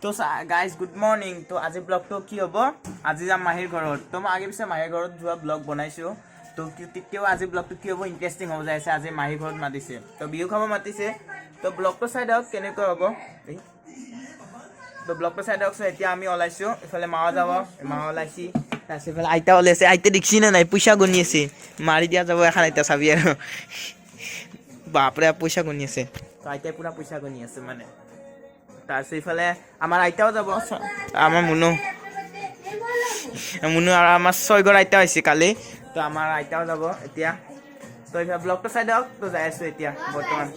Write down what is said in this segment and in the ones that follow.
তো guys good morning. তো আজি ব্লগটো কি হ'ব, আজি যাম মাহীৰ ঘৰত। তো মই আগে পিছে মাহীৰ ঘৰত যোৱা ব্লগ বনাইছোঁ। তো তেতিয়াও আজি ব্লগটো কি হ'ব, ইণ্টাৰেষ্টিং হ'ব যাইছে। আজি মাহীৰ ঘৰত মাতিছে, তো বিহু খাব মাতিছে। তো ব্লগটো চাই দিয়ক কেনেকুৱা হ'ব। তো ব্লগটো চাই দিয়ক। এতিয়া আমি ওলাইছোঁ, ইফালে মাও যাব, মা ওলাইছি। তাৰপিছত ইফালে আইতা ওলাইছে। আইতা দেখিছি নে নাই, পইচা গুনি আছে। মাৰি দিয়া যাব এখন আইতা, চাবি আৰু বাপৰে পইচা গুনি আছে। তো আইতাই পুৰা পইচা গুনি আছে মানে। তাৰপিছত ইফালে আমাৰ আইতাও যাব, আমাৰ মুনু আৰু আমাৰ ছয়গৰ আইতা হৈছে কালি। তো আমাৰ আইতাও যাব এতিয়া। তো এইফালে ব্লগটো চাই দিয়ক। তো যাই আছোঁ এতিয়া বৰ্তমান।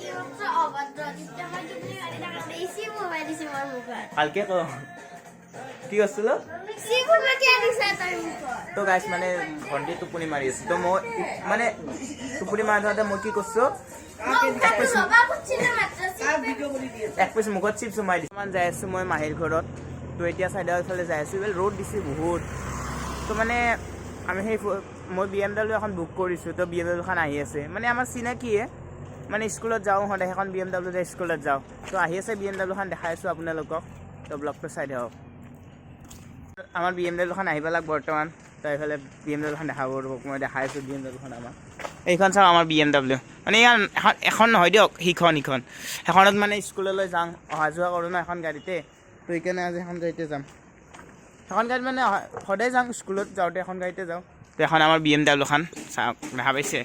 ভালকে ক, কি কৈছিল? তো গাইছ মানে ভণ্টি টোপনি মাৰি আছে। তো মই মানে টোপনি মাৰি থাকোঁতে মই কি কৰিছোঁ, এক পিছ মুখত চিপছ সোমাই দিছোঁ। যাই আছোঁ মই মাহীৰ ঘৰত। তো এতিয়া চাইডৰ এইফালে যাই আছোঁ। এইফালে ৰ'দ দিছে বহুত। তো মানে আমি মই BMW এখন বুক কৰিছোঁ। তো BMWখন আহি আছে, মানে আমাৰ চিনাকিয়ে, মানে স্কুলত যাওঁ সদায় সেইখন BMW যায়, স্কুলত যাওঁ। তো আহি আছে BMWখন, দেখাই আছোঁ আপোনালোকক। তো ব্লগটো চাই দিয়ক। আমাৰ BMWখন আহি পেলাক বৰ্তমান। তো এইফালে BMWখন দেখাব ৰ'ব, মই দেখাই আছোঁ BMWখন আমাৰ। এইখন চাওঁ আমাৰ BMW, মানে ইয়াৰ এখন নহয় দিয়ক, সেইখনত মানে স্কুললৈ যাওঁ, অহা যোৱা কৰোঁ ন এখন গাড়ীতে। তো সেইকাৰণে আজি এখন গাড়ীতে যাম। এখন গাড়ীত মানে সদায় যাওঁ, স্কুলত যাওঁতে এখন গাড়ীতে যাওঁ। তো এখন আমাৰ BMWখন চাওক, দেখা পাইছে।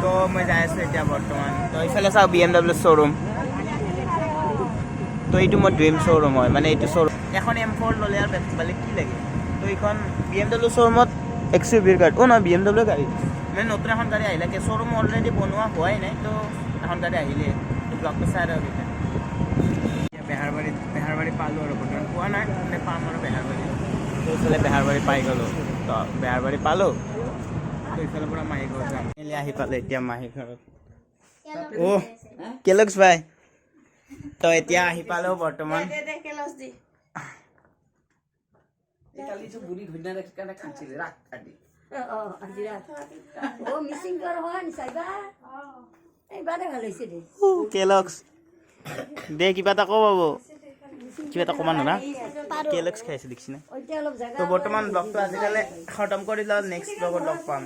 তো মই যাই আছোঁ এতিয়া বৰ্তমান। তো এইফালে চাওক BMW শ্ব'ৰুম। তো এইটো মোৰ ড্ৰিম শ্ব'ৰুম হয়, মানে এইটো শ্ব'ৰুম। এখন M4 ল'লে আৰু বেলেগ কি লাগে। তো এইখন BMW শ্ব'ৰুমত XUV-ৰ গাড়ী, নহয় BMW গাড়ী, মানে নতুন এখন গাড়ী আহিলে। শ্ব'ৰুম অলৰেডি বনোৱা হোৱাই নাই। তো এখন গাড়ী আহিলে। তো ব্লগটো চাই দিয়ক। এতিয়া বেহাৰবাৰী পালোঁ আৰু বৰ্তমান পোৱা নাই, মানে পাম আৰু বেহাৰবাৰী। তো এইফালে বেহাৰবাৰী পাই গ'লোঁ। তো বেহাৰবাৰী পালোঁ। তো এইফালৰ পৰা মাহী ঘৰত যাম। আহি পালে এতিয়া মাহী ঘৰত। অ' কেলক্স বাই। তো এতিয়া আহি পালোঁ বৰ্তমান। কেলক্স দে, কিবা এটা কওঁ পাব, কিবা এটা ক'বা নোৱাৰা। কেলক্স খাইছে দেখিছি না। তো বৰ্তমান ব্লগটো আজিকালি খতম কৰি লওঁ, নেক্সট ব্লগত লগ পাম।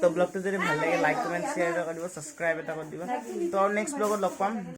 তো ব্লগটো যদি ভাল লাগে লাইক কমেণ্ট শ্বেয়াৰ এটা কৰি দিব, ছাবস্ক্ৰাইব এটা কৰি দিব। তো নেক্সট ব্লগত লগ পাম।